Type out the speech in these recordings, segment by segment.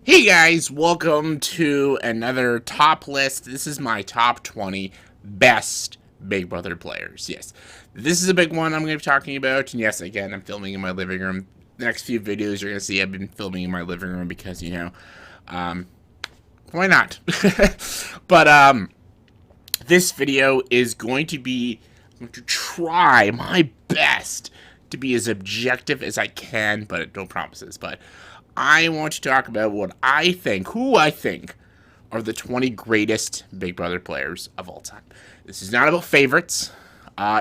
Hey guys, welcome to another top list. This is my top 20 best Big Brother players. Yes, this is a big one I'm going to be talking about. And yes, again, I'm filming in my living room. The next few videos you're going to see I've been filming in my living room because, um, why not? but this video is I'm going to try my best to be as objective as I can, but no promises. But I want to talk about who I think are the 20 greatest Big Brother players of all time. This is not about favorites,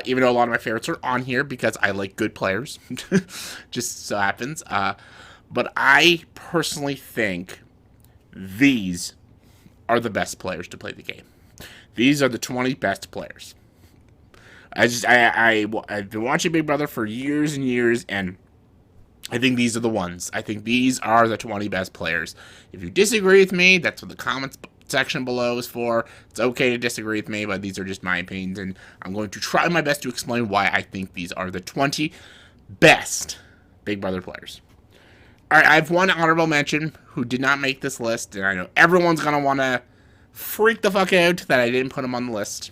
even though a lot of my favorites are on here because I like good players. Just so happens. But I personally think these are the best players to play the game. These are the 20 best players. I've been watching Big Brother for years and years, and I think these are the ones. I think these are the 20 best players. If you disagree with me, that's what the comments section below is for. It's okay to disagree with me, but these are just my opinions, and I'm going to try my best to explain why I think these are the 20 best Big Brother players. All right, I have one honorable mention who did not make this list, and I know everyone's going to want to freak the fuck out that I didn't put him on the list.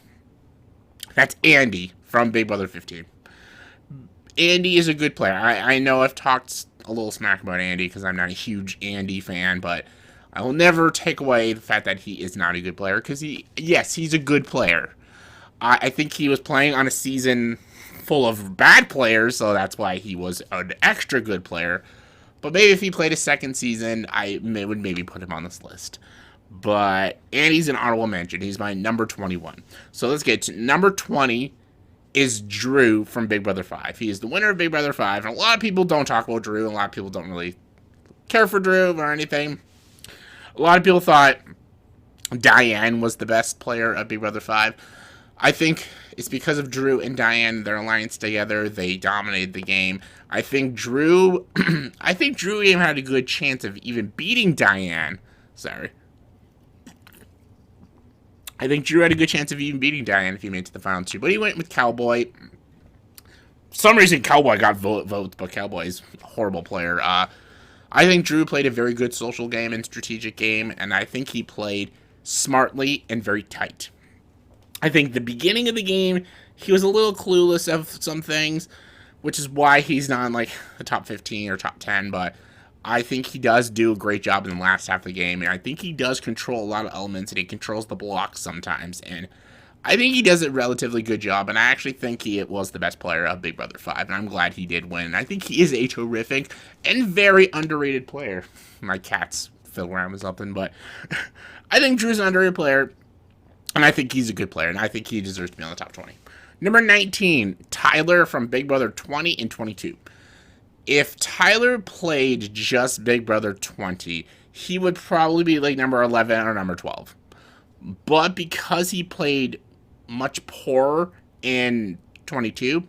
That's Andy from Big Brother 15. Andy is a good player. I know I've talked a little smack about Andy because I'm not a huge Andy fan, but I will never take away the fact that he is not a good player because he's a good player. I think he was playing on a season full of bad players, so that's why he was an extra good player. But maybe if he played a second season, would maybe put him on this list. But Andy's an honorable mention. He's my number 21. So let's get to number 20 is Drew from Big Brother 5. He is the winner of Big Brother 5. And a lot of people don't talk about Drew. And a lot of people don't really care for Drew or anything. A lot of people thought Diane was the best player of Big Brother 5. I think it's because of Drew and Diane, their alliance together. They dominated the game. I think Drew even had a good chance of even beating Diane. Sorry. I think Drew had a good chance of even beating Diane if he made it to the final two. But he went with Cowboy. For some reason, Cowboy got votes, but Cowboy's a horrible player. I think Drew played a very good social game and strategic game, and I think he played smartly and very tight. I think the beginning of the game, he was a little clueless of some things, which is why he's not in like the top 15 or top 10, but I think he does do a great job in the last half of the game, and I think he does control a lot of elements, and he controls the blocks sometimes, and I think he does a relatively good job, and I actually think he was the best player of Big Brother 5, and I'm glad he did win. I think he is a terrific and very underrated player. My cat's fiddling around with something, but I think Drew's an underrated player, and I think he's a good player, and I think he deserves to be on the top 20. Number 19, Tyler from Big Brother 20 and 22. If Tyler played just Big Brother 20, he would probably be like number 11 or number 12. But because he played much poorer in 22,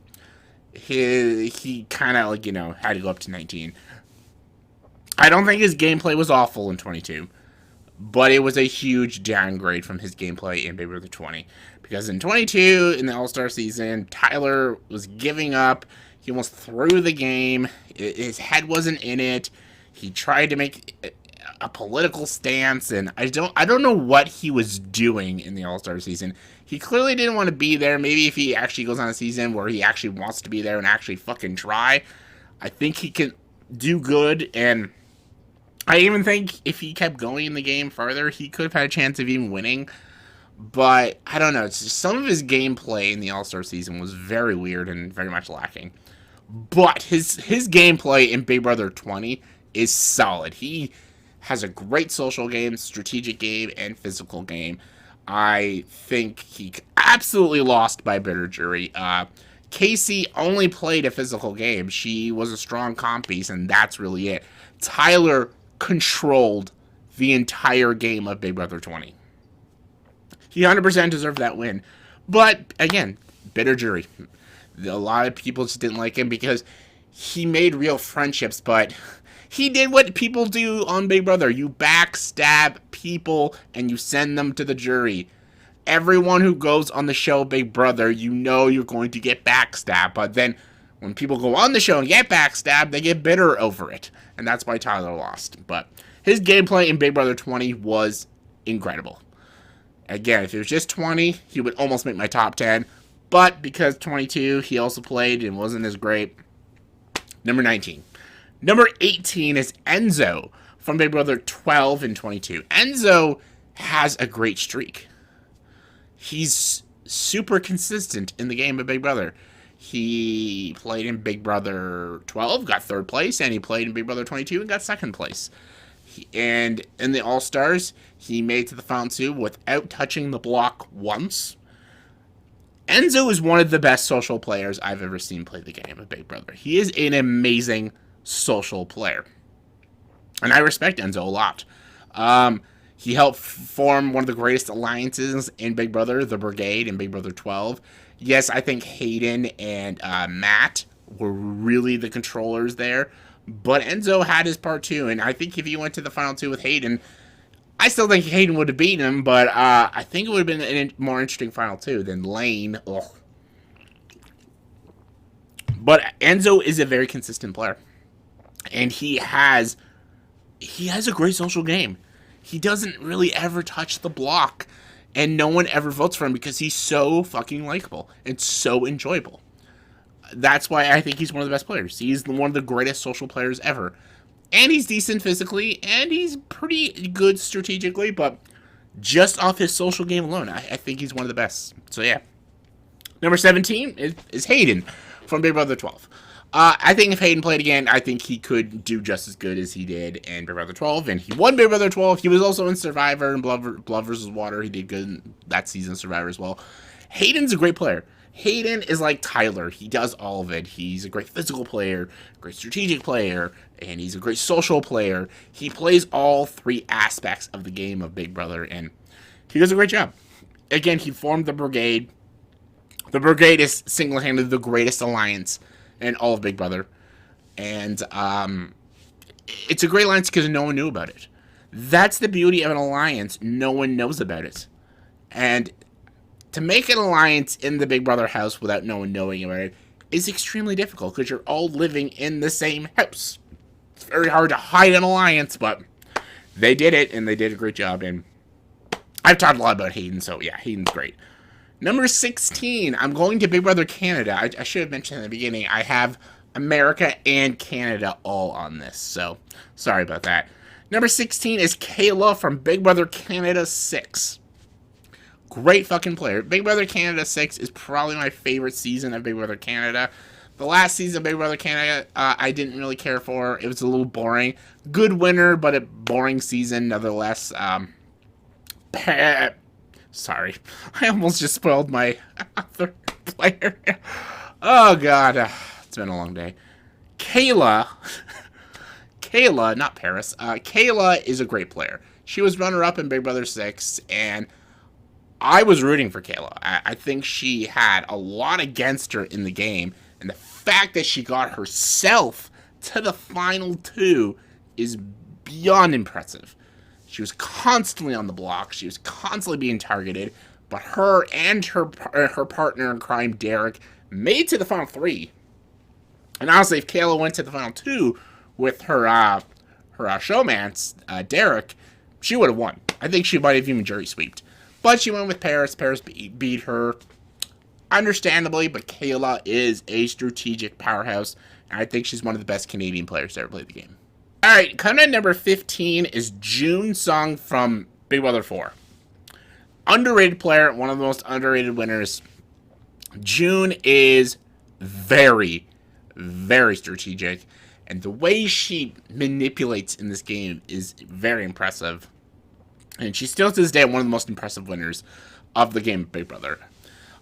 he kind of had to go up to 19. I don't think his gameplay was awful in 22, but it was a huge downgrade from his gameplay in Big Brother 20. Because in 22, in the All-Star season, Tyler was giving up. He almost threw the game. His head wasn't in it. He tried to make a political stance, and I don't know what he was doing in the All-Star season. He clearly didn't want to be there. Maybe if he actually goes on a season where he actually wants to be there and actually fucking try, I think he can do good. And I even think if he kept going in the game further, he could have had a chance of even winning. But I don't know. It's just some of his gameplay in the All-Star season was very weird and very much lacking. But his gameplay in Big Brother 20 is solid. He has a great social game, strategic game, and physical game. I think he absolutely lost by bitter jury. Casey only played a physical game. She was a strong comp piece, and that's really it. Tyler controlled the entire game of Big Brother 20. He 100% deserved that win. But, again, bitter jury. A lot of people just didn't like him because he made real friendships, but he did what people do on Big Brother. You backstab people and you send them to the jury. Everyone who goes on the show Big Brother, you know you're going to get backstabbed. But then when people go on the show and get backstabbed, they get bitter over it. And that's why Tyler lost. But His gameplay in Big Brother 20 was incredible. Again, if it was just 20, he would almost make my top 10. But because 22, he also played and wasn't as great. Number 19. Number 18 is Enzo from Big Brother 12 and 22. Enzo has a great streak. He's super consistent in the game of Big Brother. He played in Big Brother 12, got 3rd place, and he played in Big Brother 22 and got 2nd place. And in the All-Stars, he made it to the Final 2 without touching the block once. Enzo is one of the best social players I've ever seen play the game of Big Brother. He is an amazing social player. And I respect Enzo a lot. He helped form one of the greatest alliances in Big Brother, the Brigade in Big Brother 12. Yes, I think Hayden and Matt were really the controllers there. But Enzo had his part too. And I think if he went to the Final 2 with Hayden, I still think Hayden would have beaten him. But I think it would have been a more interesting Final 2 than Lane. Ugh. But Enzo is a very consistent player. And he has a great social game. He doesn't really ever touch the block. And no one ever votes for him because he's so fucking likable and so enjoyable. That's why I think he's one of the best players. He's one of the greatest social players ever. And he's decent physically, and he's pretty good strategically, but just off his social game alone, I think he's one of the best. So yeah. Number 17 is Hayden from Big Brother 12. I think if Hayden played again, I think he could do just as good as he did in Big Brother 12, and he won Big Brother 12. He was also in Survivor and Blood vs. Water. He did good in that season of Survivor as well. Hayden's a great player. Hayden is like Tyler. He does all of it. He's a great physical player, great strategic player, and he's a great social player. He plays all 3 aspects of the game of Big Brother, and he does a great job. Again, he formed the Brigade. The Brigade is single-handedly the greatest alliance in all of Big Brother. And it's a great alliance because no one knew about it. That's the beauty of an alliance. No one knows about it. And to make an alliance in the Big Brother house without no one knowing about it is extremely difficult because you're all living in the same house. It's very hard to hide an alliance, but they did it, and they did a great job. And I've talked a lot about Hayden, so yeah, Hayden's great. Number 16, I'm going to Big Brother Canada. I should have mentioned in the beginning, I have America and Canada all on this, so sorry about that. Number 16 is Kayla from Big Brother Canada 6. Great fucking player. Big Brother Canada 6 is probably my favorite season of Big Brother Canada. The last season of Big Brother Canada, I didn't really care for. It was a little boring. Good winner, but a boring season nonetheless. Sorry. I almost just spoiled my other player. Oh, God. It's been a long day. Kayla, not Paris. Kayla is a great player. She was runner-up in Big Brother 6, and I was rooting for Kayla. I think she had a lot against her in the game, and the fact that she got herself to the Final 2 is beyond impressive. She was constantly on the block. She was constantly being targeted, but her and her partner in crime, Derek, made to the Final 3. And honestly, if Kayla went to the Final 2 with her showmance, Derek, she would have won. I think she might have even jury sweeped. But she went with Paris. Paris beat her, understandably, but Kayla is a strategic powerhouse, and I think she's one of the best Canadian players to ever play the game. Alright, coming in number 15 is June Sung from Big Brother 4. Underrated player, one of the most underrated winners. June is very, very strategic, and the way she manipulates in this game is very impressive. And she's still to this day one of the most impressive winners of the game of Big Brother.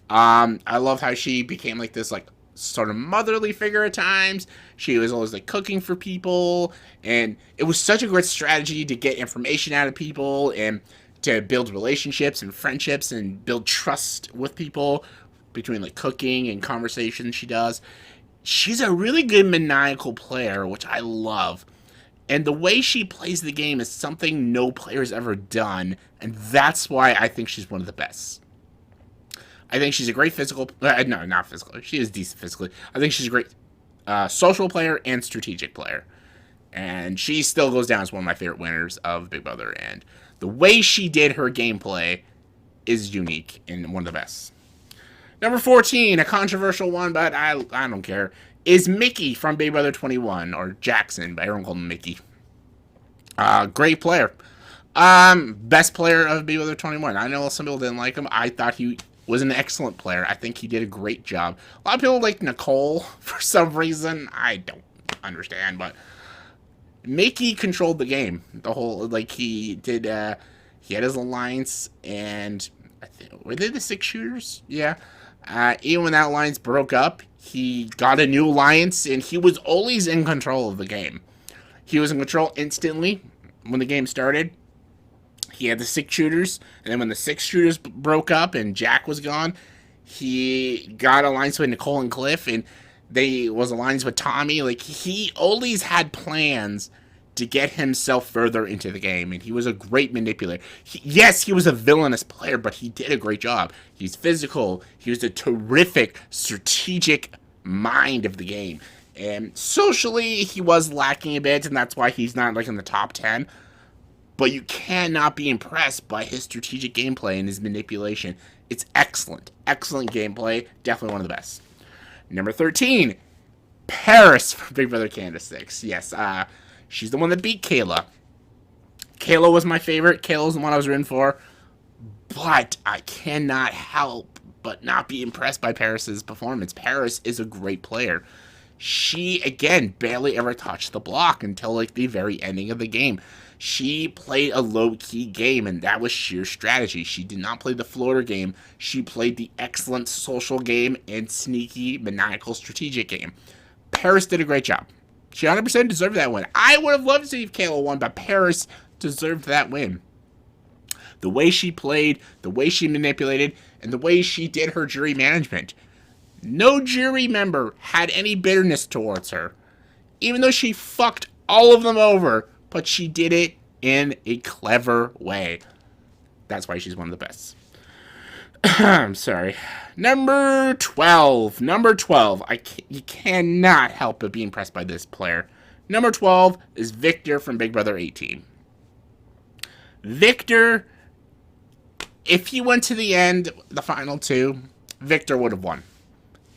I love how she became like this sort of motherly figure at times. She was always cooking for people, and it was such a great strategy to get information out of people and to build relationships and friendships and build trust with people between cooking and conversations she does. She's a really good maniacal player, which I love. And the way she plays the game is something no player's ever done, and that's why I think she's one of the best. I think she's a great physical... no, not physical. She is decent physically. I think she's a great social player and strategic player. And she still goes down as one of my favorite winners of Big Brother. And the way she did her gameplay is unique and one of the best. Number 14, a controversial one, but I don't care, is Mickey from Big Brother 21, or Jackson, but everyone called him Mickey. Great player. Best player of Big Brother 21. I know some people didn't like him. I thought he was an excellent player. I think he did a great job. A lot of people like Nicole for some reason. I don't understand, but Mickey controlled the game. The whole, like, he did, he had his alliance, and I think, were they the 6 shooters? Yeah. Even when that alliance broke up, he got a new alliance, and he was always in control of the game. He was in control instantly when the game started. He had the 6 shooters, and then when the 6 shooters broke up and Jack was gone, he got alliance with Nicole and Cliff, and they was alliance with Tommy. Like, he always had plans to get himself further into the game, and he was a great manipulator. Yes, he was a villainous player, but he did a great job. He's physical. He was a terrific strategic mind of the game. And socially, he was lacking a bit, and that's why he's not, like, in the top 10. But you cannot be impressed by his strategic gameplay and his manipulation. It's excellent. Excellent gameplay. Definitely one of the best. Number 13, Paris from Big Brother Canada 6. Yes, she's the one that beat Kayla. Kayla was my favorite. Kayla was the one I was rooting for. But I cannot help but not be impressed by Paris's performance. Paris is a great player. She, again, barely ever touched the block until, like, the very ending of the game. She played a low-key game, and that was sheer strategy. She did not play the floater game. She played the excellent social game and sneaky, maniacal, strategic game. Paris did a great job. She 100% deserved that win. I would have loved to see if Kayla won, but Paris deserved that win. The way she played, the way she manipulated, and the way she did her jury management. No jury member had any bitterness towards her, even though she fucked all of them over, but she did it in a clever way. That's why she's one of the best. I'm sorry. Number 12. Number 12. You cannot help but be impressed by this player. Number 12 is Victor from Big Brother 18. Victor, if he went to the end, the final 2, Victor would have won.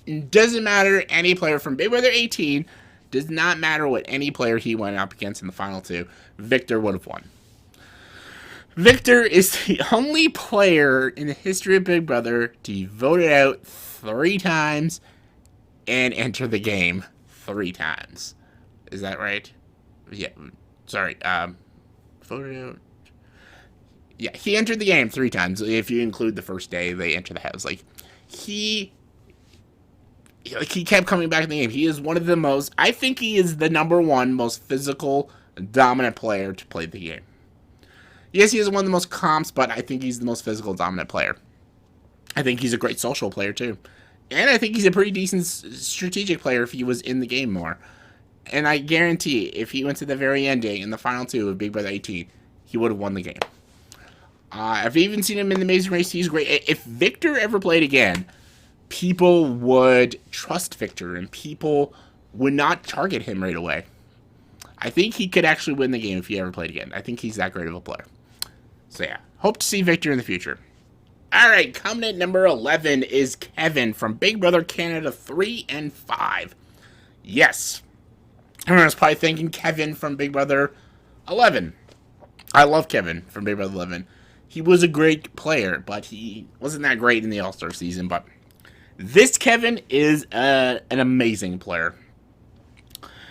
It doesn't matter, any player from Big Brother 18, does not matter what any player he went up against in the final 2, Victor would have won. Victor is the only player in the history of Big Brother to be voted out 3 times and enter the game 3 times. Is that right? Yeah, sorry, voted out. Yeah, he entered the game 3 times. If you include the first day they enter the house. He kept coming back in the game. He is one of the most, I think he is the number 1 most physical, dominant player to play the game. Yes, he is one of the most comps, but I think he's the most physical, dominant player. I think he's a great social player, too. And I think he's a pretty decent strategic player if he was in the game more. And I guarantee, if he went to the very ending in the final 2 of Big Brother 18, he would have won the game. I've even seen him in the Amazing Race. He's great. If Victor ever played again, people would trust Victor, and people would not target him right away. I think he could actually win the game if he ever played again. I think he's that great of a player. So yeah, hope to see Victor in the future. Alright, coming at number 11 is Kevin from Big Brother Canada 3 and 5. Yes, everyone's probably thinking Kevin from Big Brother 11. I love Kevin from Big Brother 11. He was a great player, but he wasn't that great in the All-Star season, but this Kevin is an amazing player.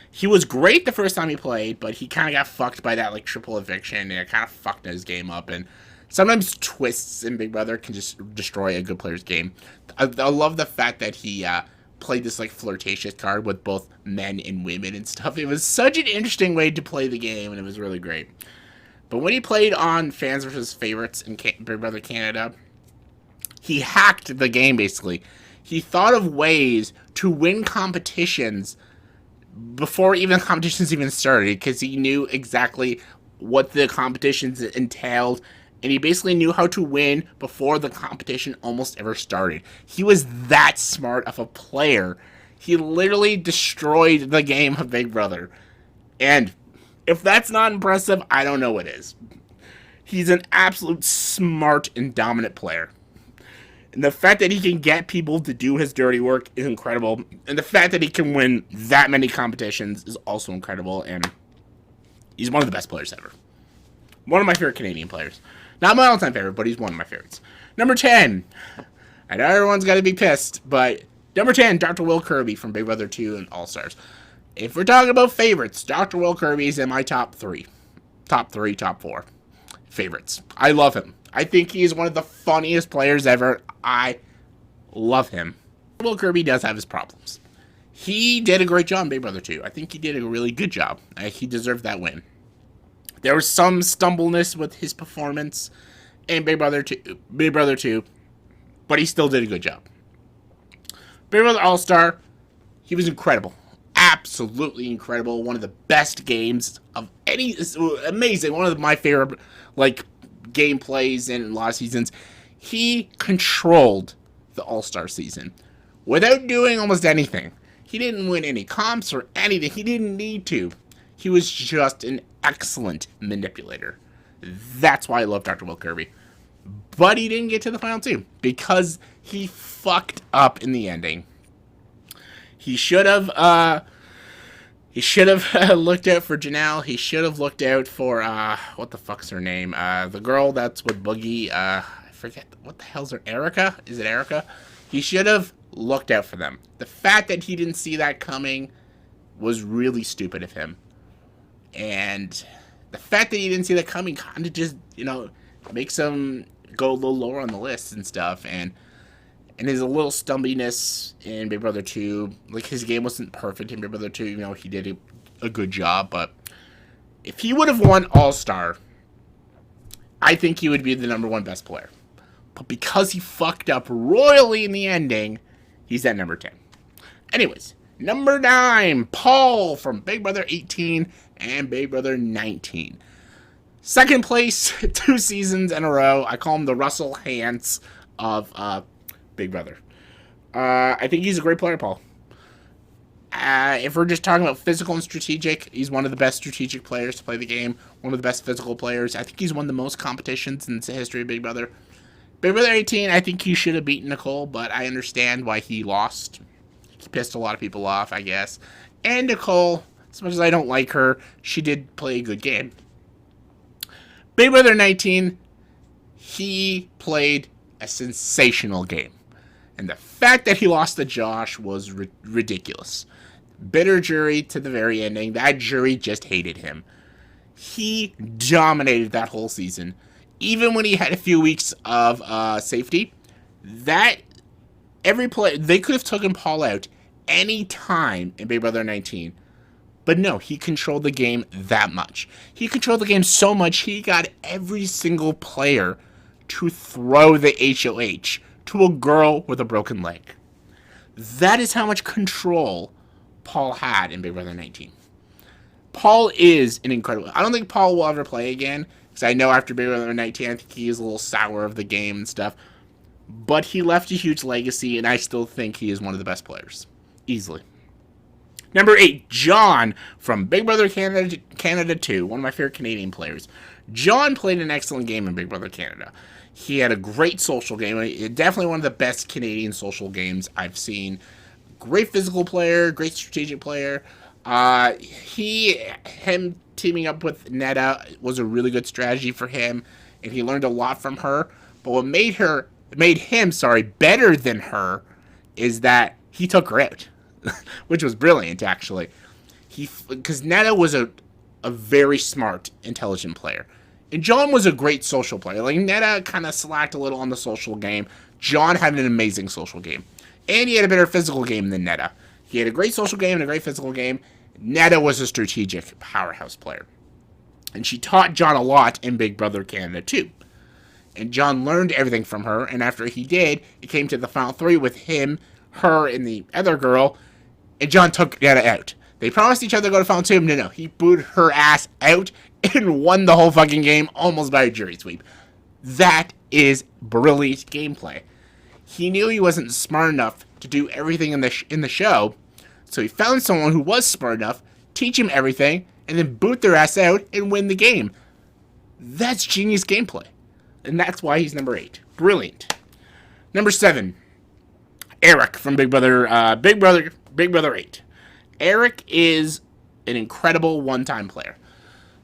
He was great the first time he played, but he kind of got fucked by that, triple eviction, and it kind of fucked his game up, and sometimes twists in Big Brother can just destroy a good player's game. I love the fact that he played this, flirtatious card with both men and women and stuff. It was such an interesting way to play the game, and it was really great. But when he played on Fans vs. Favorites in Big Brother Canada, he hacked the game, basically. He thought of ways to win competitions before even competitions even started, because he knew exactly what the competitions entailed, and he basically knew how to win before the competition almost ever started. He was that smart of a player. He literally destroyed the game of Big Brother. And If that's not impressive, I don't know what is. He's an absolute smart and dominant player. And the fact that he can get people to do his dirty work is incredible. And the fact that he can win that many competitions is also incredible. And he's one of the best players ever. One of my favorite Canadian players. Not my all-time favorite, but he's one of my favorites. Number 10. I know everyone's got to be pissed, but number 10, Dr. Will Kirby from Big Brother 2 and All-Stars. If we're talking about favorites, Dr. Will Kirby is in my top 3. Top 3, top 4 favorites. I love him. I think he is one of the funniest players ever. I love him. Will Kirby does have his problems. He did a great job in Big Brother 2. I think he did a really good job. He deserved that win. There was some stumbleness with his performance in Big Brother 2, but he still did a good job. Big Brother All-Star, he was incredible. Absolutely incredible. One of the best games of any... Amazing. One of my favorite, gameplays in a lot of seasons. He controlled the All-Star season without doing almost anything. He didn't win any comps or anything. He didn't need to. He was just an excellent manipulator. That's why I love Dr. Will Kirby. But he didn't get to the final 2 because he fucked up in the ending. He should have looked out for Janelle. He should have looked out for what the fuck's her name? The girl that's with Boogie. I forget what the hell's her. Erica? Is it Erica? He should have looked out for them. The fact that he didn't see that coming was really stupid of him. And the fact that he didn't see that coming kind of just, makes him go a little lower on the list and stuff. And his a little stumbiness in Big Brother 2. His game wasn't perfect in Big Brother 2. He did a good job. But if he would have won All-Star, I think he would be the number 1 best player. But because he fucked up royally in the ending, he's at number 10. Anyways, number 9, Paul from Big Brother 18 and Big Brother 19. Second place, 2 seasons in a row. I call him the Russell Hantz of Big Brother. I think he's a great player, Paul. If we're just talking about physical and strategic, he's one of the best strategic players to play the game. One of the best physical players. I think he's won the most competitions in the history of Big Brother. Big Brother 18, I think he should have beaten Nicole, but I understand why he lost. He pissed a lot of people off, I guess. And Nicole, as much as I don't like her, she did play a good game. Big Brother 19, he played a sensational game. And the fact that he lost to Josh was ridiculous. Bitter jury to the very ending. That jury just hated him. He dominated that whole season. Even when he had a few weeks of safety, every play, they could have taken Paul out any time in Big Brother 19. But no, he controlled the game that much. He controlled the game so much, he got every single player to throw the HOH to a girl with a broken leg. That is how much control Paul had in Big Brother 19. Paul is an incredible... I don't think Paul will ever play again, because I know after Big Brother 19, I think he is a little sour of the game and stuff. But he left a huge legacy, and I still think he is one of the best players. Easily. Number 8, John from Big Brother Canada 2, one of my favorite Canadian players. John played an excellent game in Big Brother Canada. He had a great social game. Definitely one of the best Canadian social games I've seen. Great physical player, great strategic player. Him teaming up with Netta was a really good strategy for him, and he learned a lot from her. But what made him better than her is that he took her out, which was brilliant, actually. Because Netta was a very smart, intelligent player. And John was a great social player. Netta kind of slacked a little on the social game. John had an amazing social game. And he had a better physical game than Netta. He had a great social game and a great physical game. Netta was a strategic powerhouse player. And she taught John a lot in Big Brother Canada 2. And John learned everything from her. And after he did, it came to the final 3 with him, her, and the other girl. And John took Netta out. They promised each other to go to final 2. No. He booted her ass out and won the whole fucking game almost by a jury sweep. That is brilliant gameplay. He knew he wasn't smart enough to do everything in the show, so he found someone who was smart enough, teach him everything, and then boot their ass out and win the game. That's genius gameplay. And that's why he's number 8. Brilliant. Number 7, Eric from Big Brother 8. Eric is an incredible one-time player.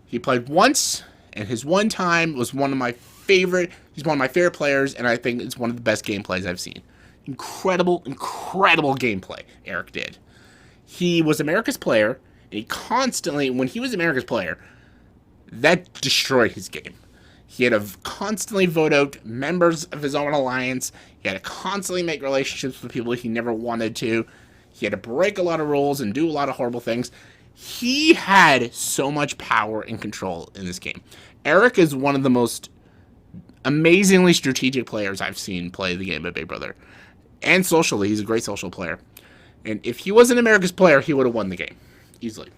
He played once, and his one time was one of my favorite. He's one of my favorite players, and I think it's one of the best gameplays I've seen. Incredible gameplay Eric did. He was America's player, and he constantly, when he was America's player, that destroyed his game. He had to constantly vote out members of his own alliance. He had to constantly make relationships with people he never wanted to. He had to break a lot of rules and do a lot of horrible things. He had so much power and control in this game. Eric is one of the most amazingly strategic players I've seen play the game of Big Brother. And socially, he's a great social player. And if he wasn't America's player, he would have won the game. Easily.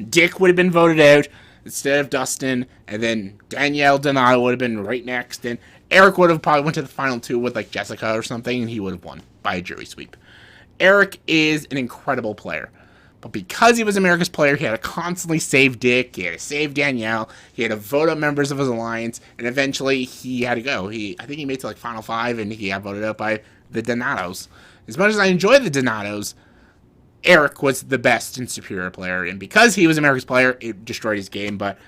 Dick would have been voted out instead of Dustin, and then Danielle Donato would have been right next, and Eric would have probably went to the final 2 with like Jessica or something, and he would have won by a jury sweep. Eric is an incredible player. But because he was America's player, he had to constantly save Dick, he had to save Danielle, he had to vote out members of his alliance, and eventually he had to go. I think he made it to like final 5, and he got voted out by the Donatos. As much as I enjoy the Donatos, Eric was the best and superior player, and because he was America's player, it destroyed his game, but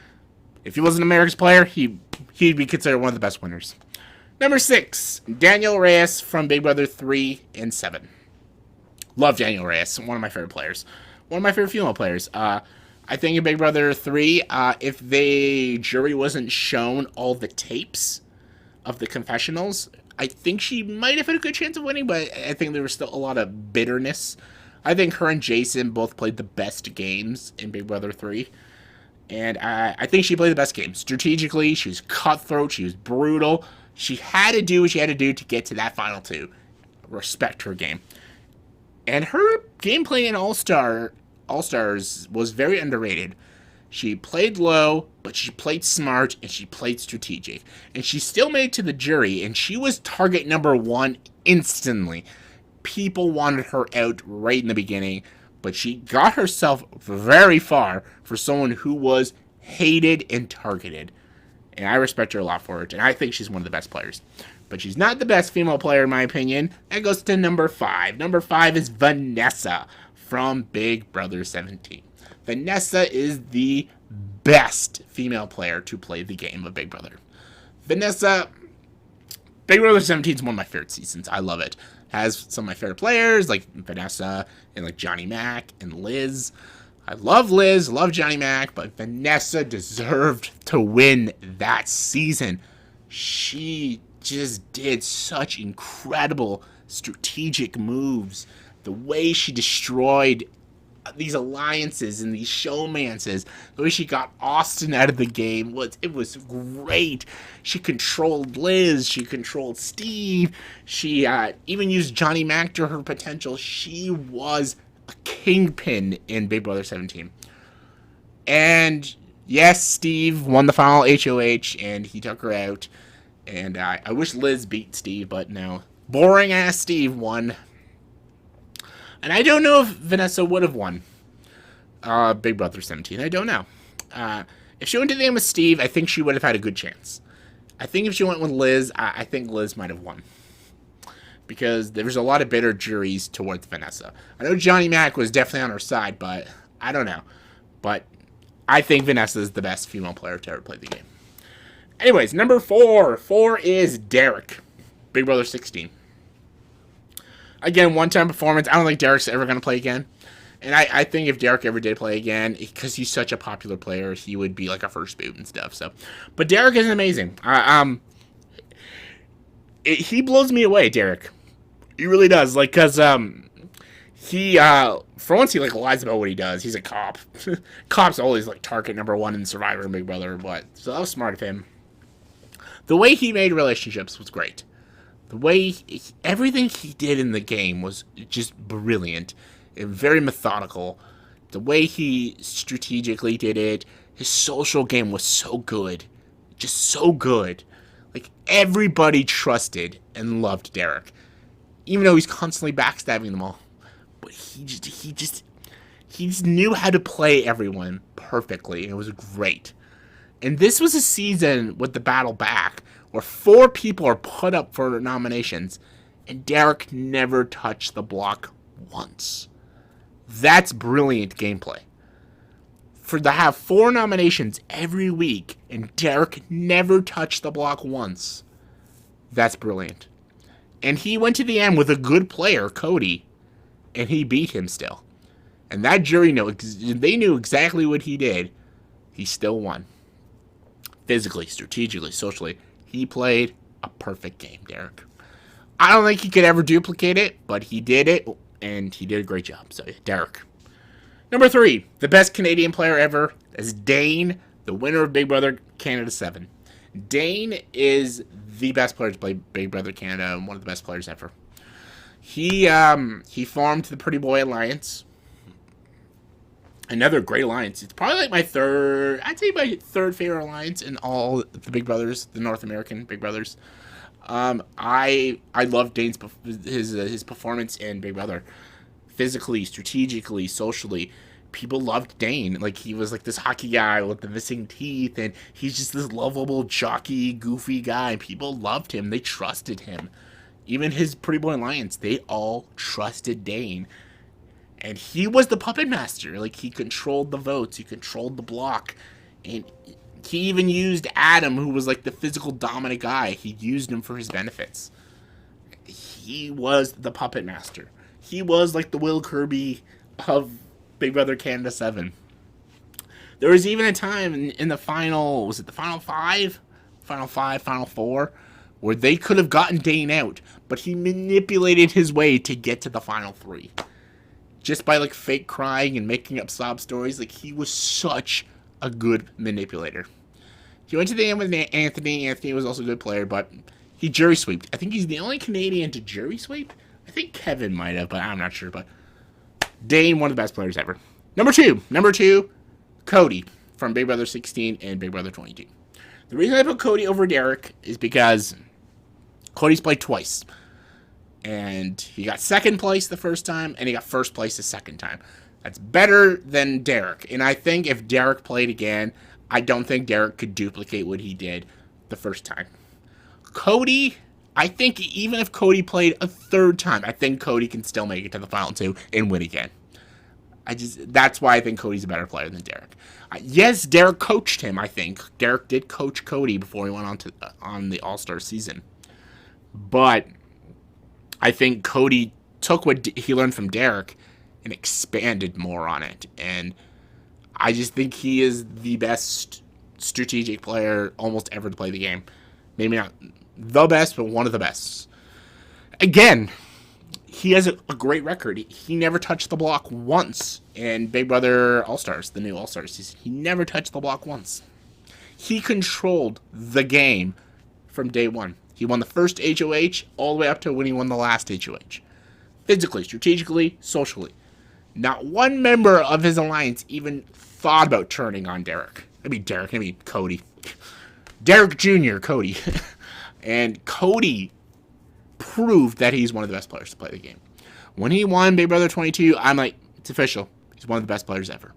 if he wasn't America's player, he'd be considered one of the best winners. Number 6, Daniel Reyes from Big Brother 3 and 7. Love Daniel Reyes, one of my favorite players. One of my favorite female players. I think in Big Brother 3, if the jury wasn't shown all the tapes of the confessionals, I think she might have had a good chance of winning, but I think there was still a lot of bitterness. I think her and Jason both played the best games in Big Brother 3. And I think she played the best game. Strategically, she was cutthroat, she was brutal. She had to do what she had to do to get to that final 2. Respect her game. And her gameplay in All-Stars was very underrated. She played low, but she played smart, and she played strategic. And she still made it to the jury, and she was target number 1 instantly. People wanted her out right in the beginning, but she got herself very far for someone who was hated and targeted. And I respect her a lot for it, and I think she's one of the best players. But she's not the best female player, in my opinion. That goes to number 5. Number 5 is Vanessa from Big Brother 17. Vanessa is the best female player to play the game of Big Brother. Vanessa, Big Brother 17 is one of my favorite seasons. I love it. Has some of my favorite players, like Vanessa and like Johnny Mac and Liz. I love Liz, love Johnny Mac, but Vanessa deserved to win that season. She just did such incredible strategic moves. The way she destroyed these alliances and these showmances, the way she got Austin out of the game, was great. She controlled Liz, she controlled Steve, she even used Johnny Mac to her potential. She was a kingpin in Big Brother 17. And yes, Steve won the final HOH, and he took her out. And I wish Liz beat Steve, but no. Boring ass Steve won. And I don't know if Vanessa would have won Big Brother 17. I don't know. If she went to the game with Steve, I think she would have had a good chance. I think if she went with Liz, I think Liz might have won. Because there was a lot of bitter juries towards Vanessa. I know Johnny Mac was definitely on her side, but I don't know. But I think Vanessa is the best female player to ever play the game. Anyways, number 4. 4 is Derek. Big Brother 16. Again, one-time performance. I don't think Derek's ever going to play again. And I think if Derek ever did play again, because he's such a popular player, he would be like a first boot and stuff. So, but Derek is amazing. He blows me away, Derek. He really does. Like, because he, for once, he like lies about what he does. He's a cop. Cops always like target number 1 in Survivor and Big Brother, but so that was smart of him. The way he made relationships was great. The way everything he did in the game was just brilliant and very methodical. The way he strategically did it, his social game was so good. Just so good. Like, everybody trusted and loved Derek. Even though he's constantly backstabbing them all. But He just knew how to play everyone perfectly, and it was great. And this was a season with the battle back where 4 people are put up for nominations, and Derek never touched the block once. That's brilliant gameplay. For to have 4 nominations every week, and Derek never touched the block once, that's brilliant. And he went to the end with a good player, Cody, and he beat him still. And that jury they knew exactly what he did. He still won. Physically, strategically, socially, he played a perfect game, Derek. I don't think he could ever duplicate it, but he did it, and he did a great job. So, Derek. Number 3, the best Canadian player ever is Dane, the winner of Big Brother Canada 7. Dane is the best player to play Big Brother Canada and one of the best players ever. He formed the Pretty Boy Alliance. Another great alliance. It's probably like my third favorite alliance in all the Big Brothers, the North American Big Brothers. I love Dane's his performance in Big Brother. Physically, strategically, socially, people loved Dane. Like, he was like this hockey guy with the missing teeth, and he's just this lovable, jockey, goofy guy. People loved him. They trusted him. Even his Pretty Boy Alliance, they all trusted Dane. And he was the puppet master. Like, he controlled the votes. He controlled the block. And he even used Adam, who was like the physical dominant guy. He used him for his benefits. He was the puppet master. He was like the Will Kirby of Big Brother Canada 7. There was even a time in the final, was it the final 5? Final 5, final 4, where they could have gotten Dane out, but he manipulated his way to get to the final 3. Just by like fake crying and making up sob stories. Like, he was such a good manipulator. He went to the end with Anthony. Anthony was also a good player, but he jury sweeped. I think he's the only Canadian to jury sweep. I think Kevin might have, but I'm not sure. But Dane, one of the best players ever. Number two, Cody from Big Brother 16 and Big Brother 22. The reason I put Cody over Derek is because Cody's played twice. And he got second place the first time, and he got first place the second time. That's better than Derek. And I think if Derek played again, I don't think Derek could duplicate what he did the first time. Cody, I think even if Cody played a third time, I think Cody can still make it to the final 2 and win again. That's why I think Cody's a better player than Derek. Yes, Derek coached him, I think. Derek did coach Cody before he went on the All-Star season. But I think Cody took what he learned from Derek and expanded more on it. And I just think he is the best strategic player almost ever to play the game. Maybe not the best, but one of the best. Again, he has a great record. He never touched the block once in Big Brother All-Stars, the new All-Stars season. He never touched the block once. He controlled the game from day one. He won the first HOH all the way up to when he won the last HOH. Physically, strategically, socially. Not one member of his alliance even thought about turning on Derek. Cody. Derek Jr., Cody. And Cody proved that he's one of the best players to play the game. When he won Big Brother 22, I'm like, it's official. He's one of the best players ever.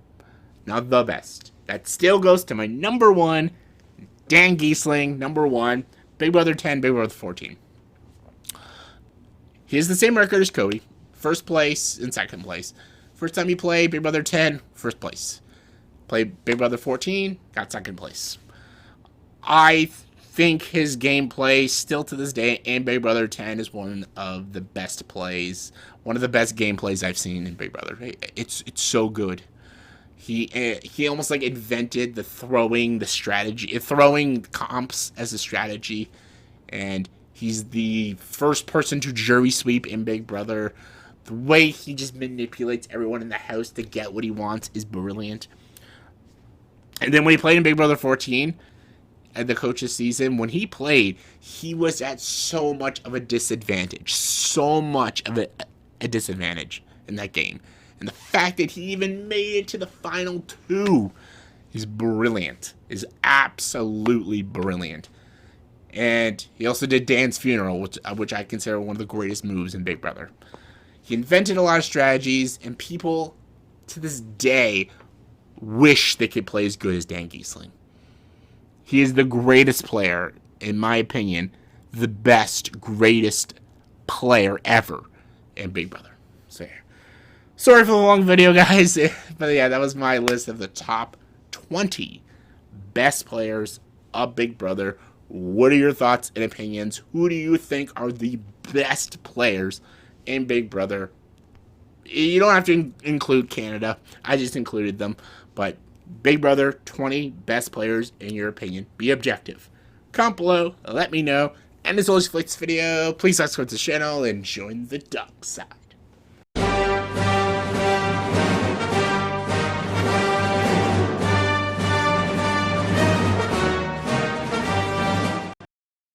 Not the best. That still goes to my number 1, Dan Giesling, number 1. Big Brother 10, Big Brother 14. He has the same record as Cody. First place and second place. First time he played Big Brother 10, first place. Played Big Brother 14, got second place. I think his gameplay, still to this day, in Big Brother 10 is one of the best plays. One of the best gameplays I've seen in Big Brother. It's so good. He almost like invented the throwing comps as a strategy, and he's the first person to jury sweep in Big Brother. The way he just manipulates everyone in the house to get what he wants is brilliant. And then when he played in Big Brother 14 at the coaches season, when he played, he was at so much of a disadvantage. So much of a disadvantage in that game. And the fact that he even made it to the final 2 is brilliant. Is absolutely brilliant. And he also did Dan's funeral, which I consider one of the greatest moves in Big Brother. He invented a lot of strategies, and people to this day, wish they could play as good as Dan Giesling. He is the greatest player, in my opinion, the best, greatest player ever in Big Brother. So, yeah. Sorry for the long video, guys. But yeah, that was my list of the top 20 best players of Big Brother. What are your thoughts and opinions? Who do you think are the best players in Big Brother? You don't have to include Canada. I just included them. But Big Brother, 20 best players in your opinion. Be objective. Comment below. Let me know. And as always, for this video, please subscribe to the channel and join the dark side.